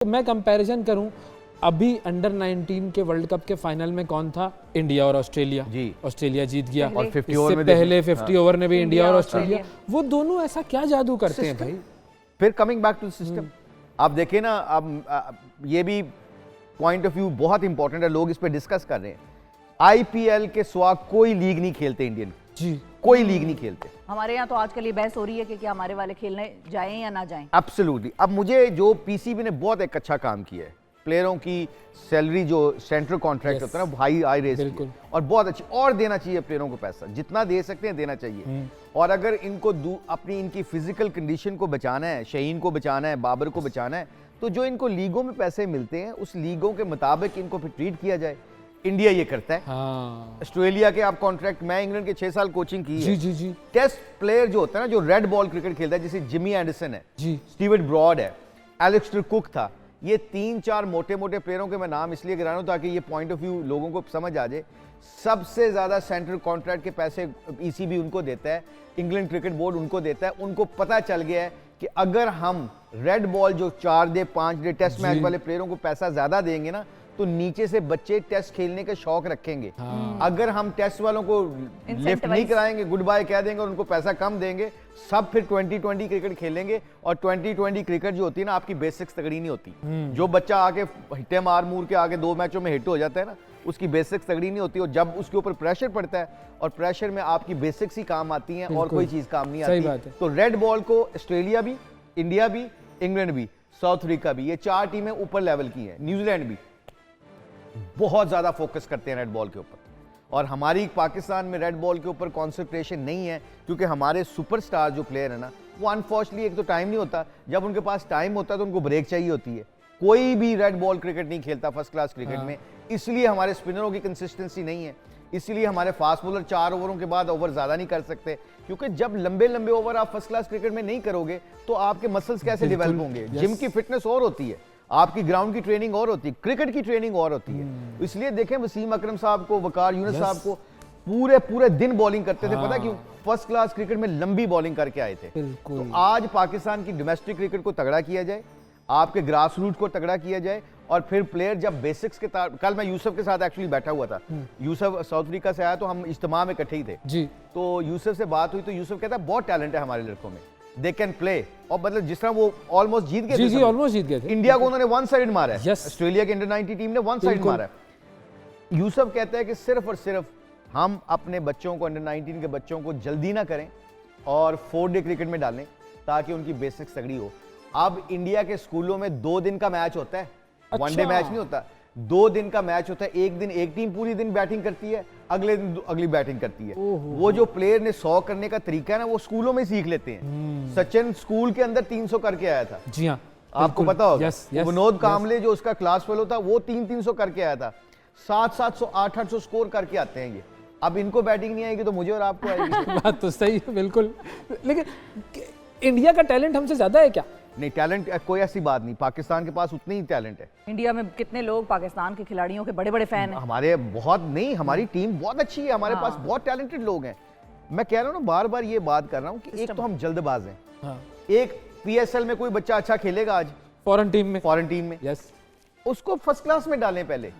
मैं कंपैरिजन करूं, अभी अंडर 19 के वर्ल्ड कप के फाइनल में कौन था? इंडिया और ऑस्ट्रेलिया जी। ऑस्ट्रेलिया जीत गया। और 50 इससे ओवर में पहले 50 ओवर में भी इंडिया और ऑस्ट्रेलिया। ऑस्ट्रेलिया, वो दोनों ऐसा क्या जादू करते हैं भाई? फिर कमिंग बैक टू सिस्टम, आप देखें ना, अब ये भी पॉइंट ऑफ व्यू बहुत इंपॉर्टेंट है, लोग इस पे डिस्कस कर रहे हैं। आईपीएल के सिवा कोई लीग नहीं खेलते इंडियन, जी कोई लीग नहीं खेलते। हमारे यहाँ तो आजकल ये बहस हो रही है कि क्या हमारे वाले खेलने जाएं या ना जाएं। एब्सोल्युटली। अब मुझे जो पीसीबी ने बहुत एक अच्छा काम किया है, प्लेयरों की सैलरी जो सेंट्रल कॉन्ट्रैक्ट होता है ना, हाई रेस बिल्कुल। और बहुत अच्छी, और देना चाहिए प्लेयरों को पैसा, जितना दे सकते हैं देना चाहिए। और अगर इनको अपनी इनकी फिजिकल कंडीशन को बचाना है, शहीन को बचाना है, बाबर को बचाना है, तो जो इनको लीगों में पैसे मिलते हैं उस लीगों के मुताबिक इनको फिर ट्रीट किया जाए। इंडिया ये करता है। हाँ ऑस्ट्रेलिया के आप कॉन्ट्रैक्ट, मैं इंग्लैंड के 6 साल कोचिंग की जी है। जी जी टेस्ट प्लेयर जो होता है ना, जो रेड बॉल क्रिकेट खेलता है, जैसे जिमी एंडरसन है, जी स्टीवर्ट ब्रॉड है, एलेक्स्टर कुक था, ये 3-4 मोटे मोटे प्लेयरों के मैं नाम इसलिए गिरा रहा हूं ताकि ये पॉइंट ऑफ व्यू लोगों को समझ आ जाए। सबसे ज्यादा सेंट्रल कॉन्ट्रैक्ट के पैसे ईसीबी उनको देता है, इंग्लैंड क्रिकेट बोर्ड उनको देता है। उनको पता चल गया है कि अगर हम रेड बॉल जो 4 डे 5 डे टेस्ट मैच वाले प्लेयरों को पैसा ज्यादा देंगे ना, तो नीचे से बच्चे टेस्ट खेलने का शौक रखेंगे। अगर हम टेस्ट वालों को लिफ्ट नहीं कराएंगे, गुड बाय कह देंगे और उनको पैसा कम देंगे, सब फिर 2020 क्रिकेट खेलेंगे। और 2020 क्रिकेट जो होती है ना, आपकी बेसिक्स तगड़ी नहीं होती। जो बच्चा आके हिट्टे मार मूर के आगे 2 मैचों में हिट हो जाता है ना, उसकी बेसिक्स तगड़ी नहीं होती। और जब उसके ऊपर प्रेशर पड़ता है, और प्रेशर में आपकी बेसिक्स ही काम आती हैं और कोई चीज काम नहीं सही बात आती। है। तो रेड बॉल को ऑस्ट्रेलिया भी, इंडिया भी, इंग्लैंड भी, साउथ अफ्रीका भी, ये 4 टीमें ऊपर लेवल की हैं। न्यूजीलैंड भी बहुत ज्यादा फोकस करते हैं रेड बॉल के ऊपर। और हमारी पाकिस्तान में रेड बॉल के ऊपर कॉन्सेंट्रेशन नहीं है, क्योंकि हमारे सुपरस्टार जो प्लेयर है ना, वो अनफॉर्चुनेटली एक तो टाइम नहीं होता, जब उनके पास टाइम होता है तो उनको ब्रेक चाहिए होती है। कोई भी रेड बॉल क्रिकेट नहीं खेलता फर्स्ट क्लास क्रिकेट में, इसलिए हमारे स्पिनरों की कंसिस्टेंसी नहीं है, इसलिए हमारे फास्ट बॉलर 4 ओवरों के बाद ओवर ज्यादा नहीं कर सकते। क्योंकि जब लंबे लंबे ओवर आप फर्स्ट क्लास क्रिकेट में नहीं करोगे तो आपके मसल्स कैसे डेवलप होंगे? जिम की फिटनेस और होती है, आपकी ग्राउंड की ट्रेनिंग और होती है, क्रिकेट की ट्रेनिंग और होती है। इसलिए देखें वसीम अकरम साहब को, वकार यूनुस साहब को, पूरे दिन बॉलिंग करते थे। पता क्यों? फर्स्ट क्लास क्रिकेट में लंबी बॉलिंग करके आए थे। तो आज पाकिस्तान की डोमेस्टिक क्रिकेट को तगड़ा किया जाए, आपके ग्रास रूट को तगड़ा किया जाए, और फिर प्लेयर जब बेसिक्स के साथ, कल मैं यूसुफ के साथ एक्चुअली बैठा हुआ था, यूसुफ साउथ अफ्रीका से आया, तो हम इज्तिमा में इकट्ठे ही थे जी। तो यूसुफ से बात हुई तो यूसुफ कहता है बहुत टैलेंट है हमारे लड़कों में, दे कैन प्ले। और मतलब जिस तरह वो ऑलमोस्ट जीत गए जी थे, जी ऑलमोस्ट जीत गए थे। इंडिया को उन्होंने 1 साइड मारा है। Yes. ऑस्ट्रेलिया के अंडर 90 टीम ने 1 साइड मारा है। यूसुफ कहता है कि सिर्फ और सिर्फ हम अपने बच्चों को, अंडर 19 के बच्चों को जल्दी ना करें और 4 डे क्रिकेट में डालें ताकि उनकी बेसिक्स तगड़ी हो। अब इंडिया के स्कूलों में 2 दिन का मैच होता है, 1 डे मैच नहीं होता, 2 दिन का मैच होता है। एक दिन एक टीम पूरी दिन बैटिंग करती है, अगले दिन अगली बैटिंग करती है। वो जो प्लेयर ने 100 करने का तरीका है ना, वो स्कूलों में सीख लेते हैं। सचिन स्कूल के अंदर 300 करके आया था, जी हाँ, आपको पता होगा। यस, यस, विनोद कामले जो उसका क्लास फेलो था, वो 300 करके आया था। 700 800 स्कोर करके आते हैं ये। अब इनको बैटिंग नहीं आएगी तो मुझे और आपको आएगी। बात तो सही है बिल्कुल। लेकिन इंडिया का टैलेंट हमसे ज्यादा है क्या? नहीं, टैलेंट कोई ऐसी बात नहीं, पाकिस्तान के पास उतनी ही टैलेंट है। इंडिया में कितने लोग पाकिस्तान के खिलाड़ियों के बड़े बड़े फैन हैं। हमारे बहुत नहीं, हमारी टीम बहुत अच्छी है, हमारे पास बहुत टैलेंटेड लोग हैं। मैं कह रहा हूँ ना, बार बार ये बात कर रहा हूँ कि एक तो हम जल्दबाज हैं। हाँ। एक पीएसएल में कोई बच्चा अच्छा खेलेगा आज फॉरेन टीम में, फॉरेन टीम में, यस, उसको फर्स्ट क्लास में डालें पहले।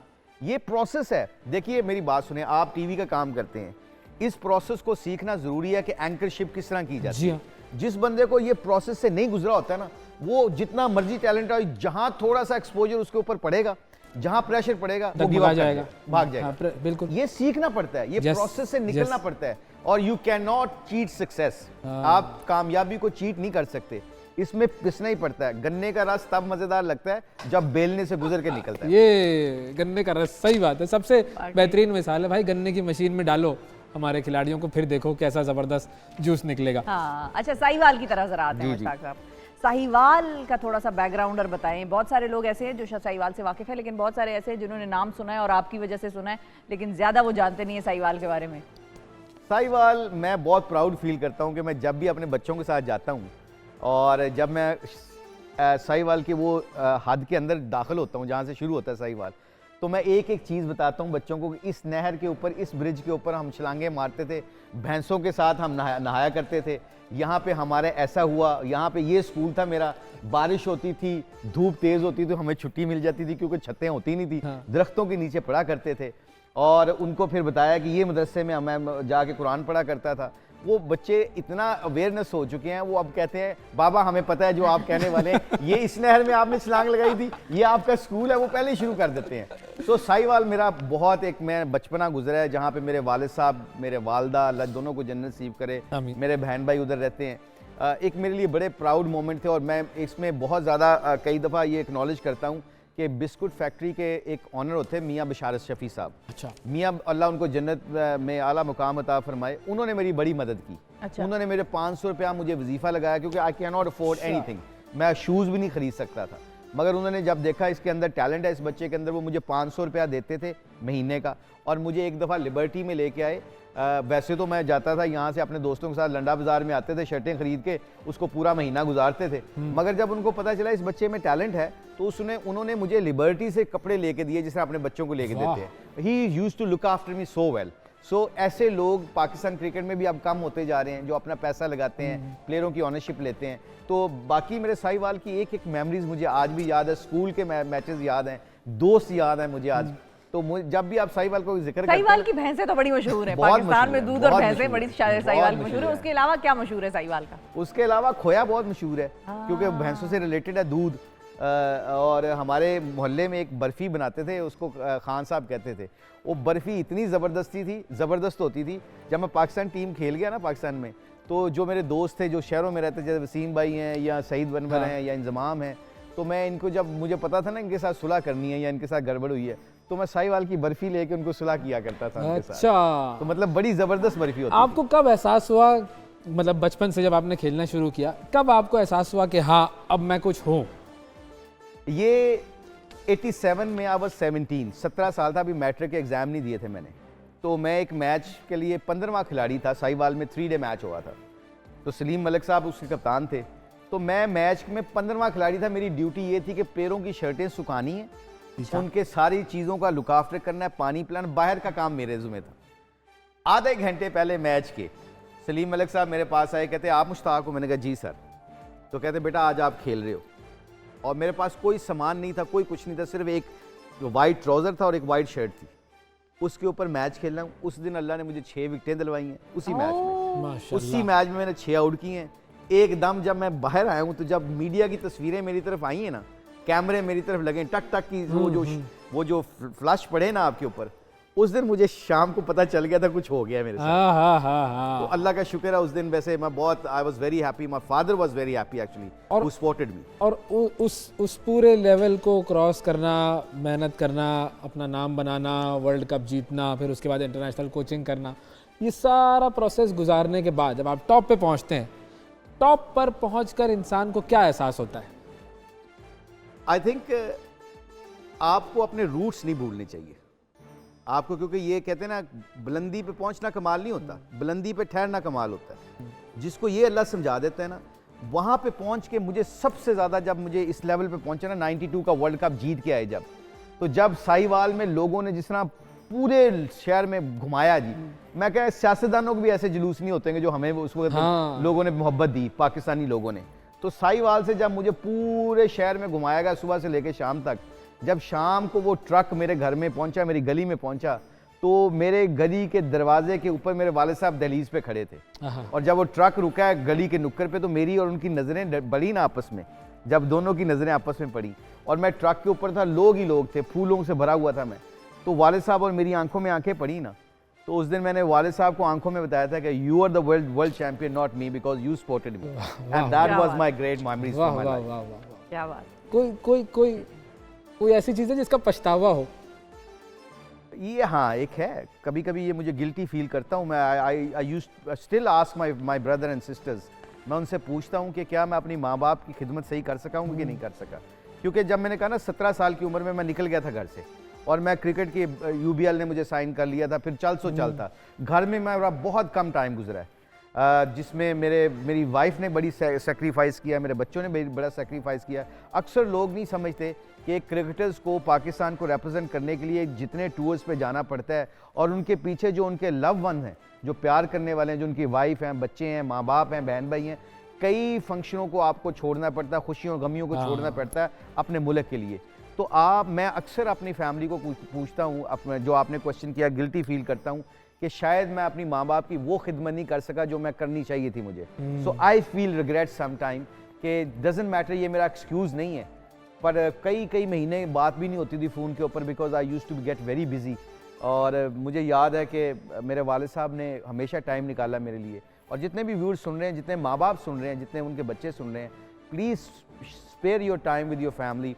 ये प्रोसेस है। देखिए मेरी बात सुने, आप टीवी का काम करते हैं, इस प्रोसेस को सीखना जरूरी है कि एंकरशिप किस तरह की जाती जी है। हाँ। जिस बंदे को ये प्रोसेस से नहीं गुजरा होता है ना, वो जितना मर्जी टैलेंट है, जहां थोड़ा सा एक्सपोजर उसके ऊपर पड़ेगा, जहां प्रेशर पड़ेगा, वो give up कर जाएगा, भाग जाएगा। हाँ, बिल्कुल। ये सीखना पड़ता है, ये Yes, प्रोसेस से निकलना yes. पड़ता है। और you can not cheat success. आप कामयाबी को चीट नहीं कर सकते, इसमें पिसना ही पड़ता है। गन्ने का रस तब मजेदार लगता है जब बेलने से गुजर के निकलता है। ये गन्ने का रस, सही बात है, सबसे बेहतरीन मिसाल है भाई। गन्ने की मशीन में डालो हमारे खिलाड़ियों को, फिर देखो कैसा जबरदस्त जूस निकलेगा। हाँ, अच्छा साहिवाल की तरह जरा आते हैं मुश्ताक साहब। साहिवाल का थोड़ा सा बैकग्राउंड और बताएं। बहुत सारे लोग ऐसे हैं जो साहिवाल से वाकिफ है, लेकिन बहुत सारे ऐसे हैं जिन्होंने नाम सुना है और आपकी वजह से सुना है, लेकिन ज्यादा वो जानते नहीं है साहिवाल के बारे में। साहिवाल, मैं बहुत प्राउड फील करता हूं कि मैं जब भी अपने बच्चों के साथ जाता हूं और जब मैं साहिवाल के वो हद के अंदर दाखिल होता हूं जहां से शुरू होता है साहिवाल, तो मैं एक एक चीज़ बताता हूँ बच्चों को कि इस नहर के ऊपर, इस ब्रिज के ऊपर हम छलांगे मारते थे, भैंसों के साथ हम नहाया करते थे। यहाँ पे हमारे ऐसा हुआ, यहाँ पे ये स्कूल था मेरा, बारिश होती थी, धूप तेज़ होती थी, हमें छुट्टी मिल जाती थी क्योंकि छतें होती नहीं थी, दरख्तों के नीचे पढ़ा करते थे। और उनको फिर बताया कि ये मदरसे में मैं जाके कुरान पढ़ा करता था। वो बच्चे इतना अवेयरनेस हो चुके हैं, वो अब कहते हैं बाबा हमें पता है जो आप कहने वाले हैं, ये इस नहर में आपने छलांग लगाई थी, ये आपका स्कूल है, वो पहले ही शुरू कर देते हैं। तो साहिवाल मेरा बहुत एक मैं बचपना गुजरा है जहाँ पे मेरे वालिद साहब, मेरे वालदा, अल्लाह दोनों को जन्नत नसीब करे, मेरे बहन भाई उधर रहते हैं। एक मेरे लिए बड़े प्राउड मोमेंट थे और मैं इसमें बहुत ज़्यादा कई दफ़ा ये एक्नॉलेज करता हूँ कि बिस्कुट फैक्ट्री के एक ऑनर होते हैं मियाँ बशारत शफ़ी साहब। अच्छा। मियाँ अल्लाह उनको जन्नत में आला मुकाम अता फरमाए, उन्होंने मेरी बड़ी मदद की। अच्छा। उन्होंने मेरे 500 रुपया मुझे वजीफ़ा लगाया क्योंकि I can not afford anything, मैं शूज़ भी नहीं खरीद सकता था। मगर उन्होंने जब देखा इसके अंदर टैलेंट है इस बच्चे के अंदर, वो मुझे 500 रुपया देते थे महीने का और मुझे एक दफ़ा लिबर्टी में लेके आए। वैसे तो मैं जाता था यहाँ से अपने दोस्तों के साथ लंडा बाज़ार में आते थे, शर्टें खरीद के उसको पूरा महीना गुजारते थे। मगर जब उनको पता चला इस बच्चे में टैलेंट है तो उन्होंने मुझे लिबर्टी से कपड़े लेके दिए जिससे अपने बच्चों को लेके देते हैं। He used to look after me so well. So ऐसे लोग पाकिस्तान क्रिकेट में भी अब कम होते जा रहे हैं जो अपना पैसा लगाते हैं, प्लेयरों की ऑनरशिप लेते हैं। तो बाकी मेरे साहिवाल की एक एक मेमोरीज मुझे आज भी याद है, स्कूल के मैचेस याद हैं, दोस्त याद हैं मुझे आज। तो जब भी आप साहिवाल को जिक्र करते हैं, साहिवाल की भैंसें तो बड़ी मशहूर है पाकिस्तान में, दूध और भैंसें बड़ी साहिवाल मशहूर है। उसके अलावा क्या मशहूर है साहिवाल का? उसके अलावा खोया बहुत मशहूर है क्योंकि भैंसों से रिलेटेड है दूध। और हमारे मोहल्ले में एक बर्फ़ी बनाते थे, उसको खान साहब कहते थे। वो बर्फ़ी इतनी ज़बरदस्त होती थी। जब मैं पाकिस्तान टीम खेल गया ना पाकिस्तान में, तो जो मेरे दोस्त थे जो शहरों में रहते, जैसे वसीम भाई हैं या सईद बनवर हैं या इंजमाम हैं, तो मैं इनको, जब मुझे पता था ना इनके साथ सुलह करनी है या इनके साथ गड़बड़ हुई है, तो मैं साहिवाल की बर्फ़ी लेके उनको सुलह किया करता था उनके साथ। अच्छा। तो मतलब बड़ी ज़बरदस्त बर्फ़ी होती आपको कब एहसास हुआ, मतलब बचपन से जब आपने खेलना शुरू किया, कब आपको एहसास हुआ कि हाँ अब मैं कुछ हूँ? ये 87 में आई वाज 17 साल था, अभी मैट्रिक के एग्ज़ाम नहीं दिए थे मैंने। तो मैं एक मैच के लिए 15वां खिलाड़ी था, साहिवाल में 3 डे मैच हुआ था। तो सलीम मलिक साहब उसके कप्तान थे। तो मैं मैच में 15वां खिलाड़ी था। मेरी ड्यूटी ये थी कि प्लेयरों की शर्टें सुखानी है, उनके सारी चीज़ों का लुक आफ्टर करना है, पानी पिलाना, बाहर का काम मेरे ज़िम्मे था। आधे घंटे पहले मैच के सलीम मलिक साहब मेरे पास आए, कहते आप मुश्ताक हो? मैंने कहा जी सर। तो कहते बेटा आज आप खेल रहे हो। और मेरे पास कोई सामान नहीं था, कोई कुछ नहीं था, सिर्फ एक वाइट ट्राउज़र था और एक वाइट शर्ट थी। उसके ऊपर मैच खेलना। उस दिन अल्लाह ने मुझे 6 विकेटें दिलवाई हैं उसी मैच में। उसी मैच में मैंने 6 आउट किए हैं। एकदम जब मैं बाहर आया हूँ तो जब मीडिया की तस्वीरें मेरी तरफ आई हैं ना, कैमरे मेरी तरफ लगे, टक टक की वो जो फ्लैश पड़े ना आपके ऊपर, उस दिन मुझे शाम को पता चल गया था कुछ हो गया मेरे साथ। तो अल्लाह का शुक्र है उस दिन वैसे मैं बहुत, I was very happy, my father was very happy actually, who supported me. और उस पूरे लेवल को क्रॉस करना, मेहनत करना, अपना नाम बनाना, वर्ल्ड कप जीतना, फिर उसके बाद इंटरनेशनल कोचिंग करना, ये सारा प्रोसेस गुजारने के बाद जब आप टॉप पे पहुंचते हैं, टॉप पर पहुंचकर इंसान को क्या एहसास होता है? आई थिंक आपको अपने रूट्स नहीं भूलने चाहिए आपको, क्योंकि ये कहते हैं ना बुलंदी पे पहुंचना कमाल नहीं होता, बुलंदी पे ठहरना कमाल होता है। जिसको ये अल्लाह समझा देता है ना, वहाँ पे पहुंच के मुझे सबसे ज़्यादा, जब मुझे इस लेवल पे पहुंचा ना 92 का वर्ल्ड कप जीत के आए जब, तो जब साहिवाल में लोगों ने जिस तरह पूरे शहर में घुमाया जी, मैं कह सियासतदानों को भी ऐसे जुलूस नहीं होते हैं जो हमें उस वक्त लोगों ने मोहब्बत दी, पाकिस्तानी लोगों ने। तो साहिवाल से जब मुझे पूरे शहर में घुमाया गया सुबह से लेकर शाम तक, जब शाम को वो ट्रक मेरे घर में पहुंचा, मेरी गली में पहुंचा, तो मेरे गली के दरवाजे के ऊपर मेरे वालिद साहब दहलीज पे खड़े थे। और जब वो ट्रक रुका है गली के नुक्कड़ पे, तो मेरी और उनकी नज़रें बढ़ी ना आपस में। जब दोनों की नज़रें आपस में पड़ी और मैं ट्रक के ऊपर था, लोग ही लोग थे, फूलों से भरा हुआ था मैं, तो वालिद साहब और मेरी आंखों में आंखें पड़ी ना, तो उस दिन मैंने वालिद साहब को आंखों में बताया था कि you are the world champion, not me, because you supported me, and that was my great memories from my life. क्या बात। कोई ऐसी चीज़ है जिसका पछतावा हो? ये हाँ एक है, कभी कभी ये मुझे गिल्टी फील करता हूँ मैं। I used still ask my brother and sisters, मैं उनसे पूछता हूँ कि क्या मैं अपनी माँ बाप की खिदमत सही कर सका हूँ कि नहीं कर सका। क्योंकि जब मैंने कहा ना 17 साल की उम्र में मैं निकल गया था घर से, और मैं क्रिकेट की UBL ने मुझे साइन कर लिया था, फिर चलता घर में मेरा बहुत कम टाइम गुजरा है। जिसमें मेरी वाइफ ने बड़ी सेक्रीफाइस किया, मेरे बच्चों ने बड़ा सेक्रीफाइस किया। अक्सर लोग नहीं समझते कि एक क्रिकेटर्स को पाकिस्तान को रिप्रेजेंट करने के लिए जितने टूर्स पे जाना पड़ता है और उनके पीछे जो उनके लव वन हैं, जो प्यार करने वाले हैं, जो उनकी वाइफ हैं, बच्चे हैं, माँ बाप हैं, बहन भाई हैं, कई फंक्शनों को आपको छोड़ना पड़ता है, खुशियों और गमियों को छोड़ना पड़ता है अपने मुल्क के लिए। तो मैं अक्सर अपनी फैमिली को पूछता हूँ, जो आपने क्वेश्चन किया, गिल्टी फील करता हूँ कि शायद मैं अपनी माँ बाप की वो खिदमत नहीं कर सका जो मैं करनी चाहिए थी मुझे। So I feel regret some time कि डजंट मैटर, ये मेरा एक्सक्यूज़ नहीं है, पर कई महीने बात भी नहीं होती थी फ़ोन के ऊपर, because I use to get very busy. और मुझे याद है कि मेरे वालिद साहब ने हमेशा टाइम निकाला मेरे लिए। और जितने भी व्यूअर्स सुन रहे हैं, जितने माँ बाप सुन रहे हैं, जितने उनके बच्चे सुन रहे हैं, please spare your time with your family.